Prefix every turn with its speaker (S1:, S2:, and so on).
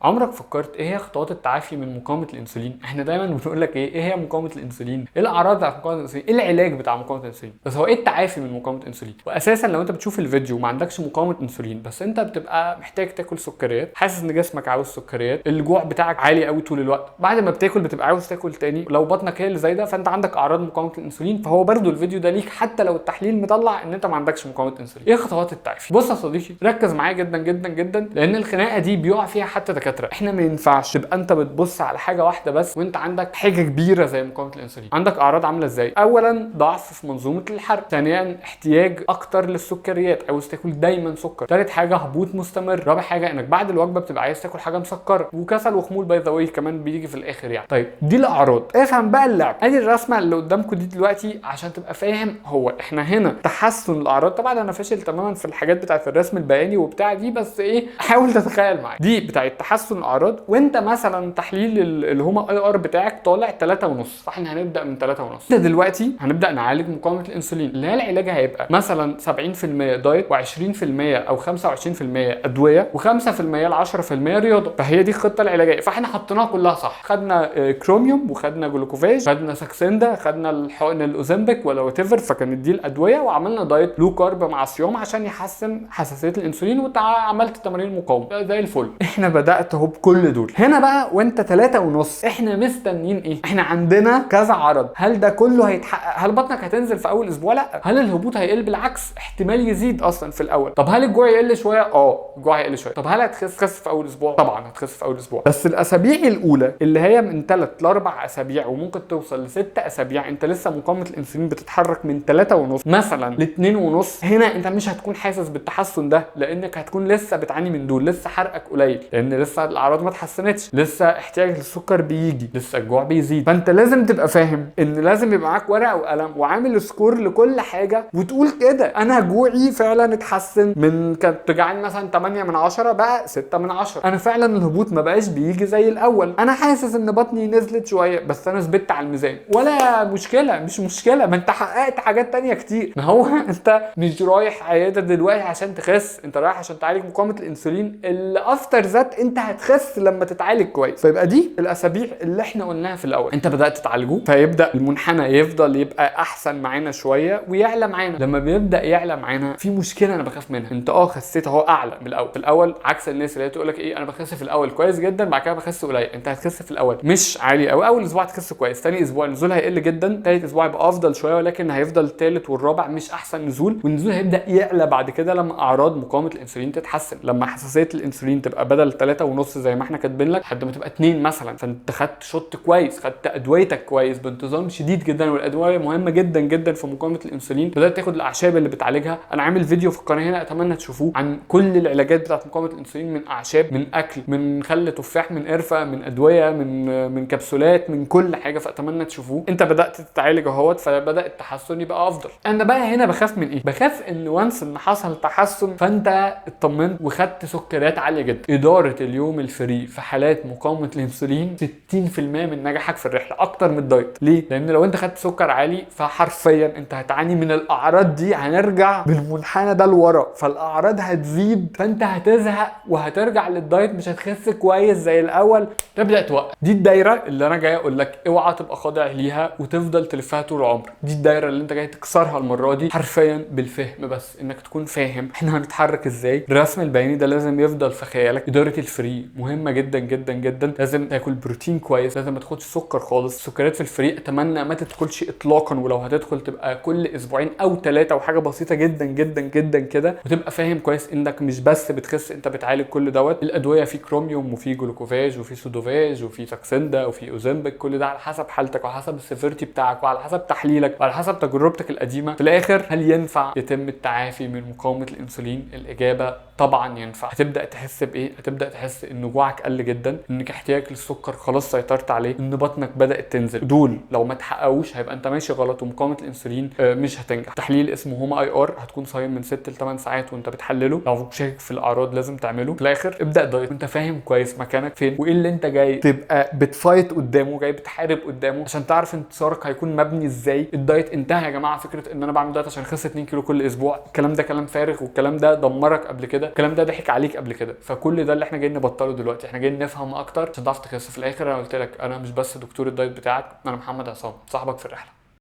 S1: عمرك فكرت ايه هي خطوات التعافي من مقاومه الانسولين؟ احنا دايما بنقول لك ايه هي مقاومه الانسولين؟ ايه الاعراض بتاعت مقاومه الانسولين؟ ايه العلاج بتاع مقاومه الانسولين؟ بس هو ايه التعافي من مقاومه الانسولين؟ واساسا لو انت بتشوف الفيديو وما عندكش مقاومه انسولين بس انت بتبقى محتاج تاكل سكريات، حاسس ان جسمك عاوز سكريات، الجوع بتاعك عالي قوي طول الوقت، بعد ما بتاكل بتبقى عاوز تاكل تاني، لو بطنك هي اللي زايده فانت عندك اعراض مقاومه الانسولين، فهو برده الفيديو ده ليك حتى لو التحليل مطلع ان انت ما عندكش مقاومه انسولين. ايه خطوات التعافي؟ بص يا صديقي، ركز معايا جدا جدا جدا، لان الخناقه دي بيقع فيها حتى دكاتره. احنا ما ينفعش تبقى انت بتبص على حاجه واحده بس وانت عندك حاجه كبيره زي مقاومه الانسولين. عندك اعراض عامله ازاي؟ اولا ضعف في منظومه الحرق، ثانيا احتياج اكتر للسكريات، عاوز تاكل دايما سكر، ثالث حاجه هبوط مستمر، رابع حاجه انك بعد الوجبه بتبقى عايز تاكل حاجه مسكره، وكسل وخمول باي ذا واي كمان بيجي في الاخر يعني. طيب دي الاعراض، افهم بقى اللعب. ادي الرسمه اللي قدامكم دي دلوقتي عشان تبقى فاهم. هو احنا هنا تحسن الاعراض، طبعا انا فاشل تماما في الحاجات بتاعت الرسم البياني وبتاع دي، بس ايه، حاول تتخيل معايا دي بتاعت تحسن الاعراض، وانت مثلا تحليل الهوما اي ار بتاعك طالع 3.5، فاحنا هنبدا من 3.5. دلوقتي هنبدا نعالج مقاومه الانسولين، اللي هي العلاج هيبقى مثلا 70% دايت، و20% او 25% ادويه، و5% ل 10% رياضه. فهي دي الخطه العلاجيه، فاحنا حطيناها كلها صح. خدنا كروميوم، وخدنا جلوكوفاج، خدنا ساكسندا، خدنا الحقن الاوزمبيك ولا وات ايفر، فكانت دي الادويه، وعملنا دايت لو كارب مع صيام عشان يحسن حساسيه الانسولين، وعملت تمارين مقاومه زي الفل. احنا بدات اهو بكل دول. هنا بقى وانت 3.5، احنا مستنيين ايه؟ احنا عندنا كذا عرض. هل ده كله هيتحقق؟ هل بطنك هتنزل في اول اسبوع؟ لا. هل الهبوط هيقل؟ بالعكس، احتمال يزيد اصلا في الاول. طب هل الجوع يقل شويه؟ الجوع هيقل شويه. طب هل هتخس في اول اسبوع؟ طبعا هتخس في اول اسبوع، بس الاسابيع الاولى اللي هي من 3 ل 4 اسابيع وممكن توصل ل 6 اسابيع، انت لسه مقاومه الانسولين بتتحرك من 3.5 مثلا ل 2.5. هنا انت مش هتكون حاسس بالتحسن ده، لانك هتكون لسه بتعاني من دول، لسه حرقك قليل، لان لسه الاعراض ما اتحسنتش، لسه احتياج للسكر بيجي، لسه الجوع بيزيد. فانت لازم تبقى فاهم ان لازم يبقى معاك ورقه وقلم وعامل سكور لكل حاجه، وتقول كده انا جوعي فعلا اتحسن، من كانت تجعل مثلا 8 من 10 بقى 6 من 10. انا فعلا الهبوط ما بقاش بيجي زي الاول، انا حاسس ان بطني نزلت شويه بس انا ثبت على الميزان، ولا مشكله، مش مشكله، ما انت حققت حاجات تانية كتير. ما هو انت مش رايح عياده دلوقتي عشان تخس، انت رايح عشان تعالج مقاومه الانسولين اللي افتر ذات انت هتخس لما تتعالج كويس. فيبقى دي الاسابيع اللي احنا قلناها في الاول، انت بدات تعالجه، فيبدا المنحنى يفضل يبقى احسن معانا شويه ويعلى معانا. لما بيبدا يعلى معانا في مشكله انا بخاف منها، انت خسيت اهو اعلى من الاول. في الاول عكس الناس اللي تقول لك ايه، انا بخس في الاول كويس جدا بعد كده بخس قليل. انت هتخس في الاول مش عالي قوي، اول اسبوع هتخس كويس، ثاني اسبوع النزول هيقل جدا، ثالث اسبوع يبقى افضل شويه، ولكن هيفضل الثالث والرابع مش احسن نزول، والنزول هيبدا يعلى بعد كده لما اعراض مقاومه الانسولين تتحسن، لما حساسيه الانسولين تبقى بدل 3.5 زي ما احنا كاتبين لك لحد ما تبقى 2 مثلا، فانت خدت شوت كويس، خدت ادويتك كويس بانتظام شديد جدا، والادويه مهمه جدا جدا في مقاومه الانسولين، بدات تاخد الاعشاب اللي بتعالجها. انا عامل فيديو في القناه هنا اتمنى تشوفوه عن كل العلاجات بتاعه مقاومه الانسولين، من اعشاب، من اكل، من خل تفاح، من قرفه، من ادويه، من كبسولات، من كل حاجه، فاتمنى تشوفوه. انت بدات تتعالج اهوت، فبدا التحسن يبقى افضل. انا بقى هنا بخاف من ايه؟ بخاف ان وانس ان حصل تحسن فانت اطمنت وخدت سكريات عاليه جدا. اداره اليوم الفري في حالات مقاومه الانسولين 60% من نجاحك في الرحله، اكتر من الدايت. ليه؟ لان لو انت خدت سكر عالي فحرفيا انت هتعاني من الاعراض دي، هنرجع بالمنحنى ده لورا، فالاعراض هتزيد، فانت هتزهق وهترجع للدايت، مش هتخس كويس زي الاول، تبدا توقف. دي الدايره اللي انا جاي اقول لك اوعى تبقى خاضع ليها وتفضل تلفها طول عمرك. دي الدايره اللي انت جاي تكسرها المره دي، حرفيا بالفهم، بس انك تكون فاهم احنا هنتحرك ازاي. الرسم البياني ده لازم يفضل في خيالك. اداره الفري مهمه جدا جدا جدا، لازم تاكل بروتين كويس، لازم ما تاخدش سكر خالص. السكريات في الفري اتمنى ما تدخلش اطلاقا، ولو هتدخل تبقى كل اسبوعين او 3 وحاجه بسيطه جدا جدا جدا كده، وتبقى فاهم كويس انك مش بس بتخس، انت بتعالج كل دوت. الادويه في كروميوم وفي جلوكوفاج وفي سودوفاج وفي ساكسندا وفي اوزمبيك، كل ده على حسب حالتك وحسب السيفيرتي بتاعك وعلى حسب تحليلك وعلى حسب تجربتك القديمه. في الاخر هل ينفع يتم التعافي من مقاومه الانسولين؟ الاجابه طبعا ينفع. هتبدا تحس بايه؟ هتبدا تحس ان جوعك قل جدا، انك احتياجك للسكر خلاص سيطرت عليه، ان بطنك بدات تنزل. دول لو ما تحققوش هيبقى انت ماشي غلط، ومقاومه الانسولين مش هتنجح. تحليل اسمه هوما اي ار، هتكون صايم من 6 ل 8 ساعات وانت بتحلله، لو شاكك في الاعراض لازم تعمله. في الاخر ابدا دايت وانت فاهم كويس مكانك فين وايه اللي انت جاي تبقى بتفايت قدامه، جاي بتحارب قدامه، عشان تعرف انتصارك هيكون مبني ازاي. الدايت انتهى يا جماعه فكره ان انا بعمل دايت عشان اخس 2 كيلو كل اسبوع، الكلام ده كلام فارغ، والكلام ده دمرك قبل كده، الكلام ده ضحك عليك قبل كده، فكل ده اللي احنا جايين نبطل تبطله دلوقتي، احنا جايين نفهم اكتر عشان تعرف تخس. في الاخر انا قلت لك انا مش بس دكتور الدايت بتاعك، انا محمد عصام صاحبك في الرحله.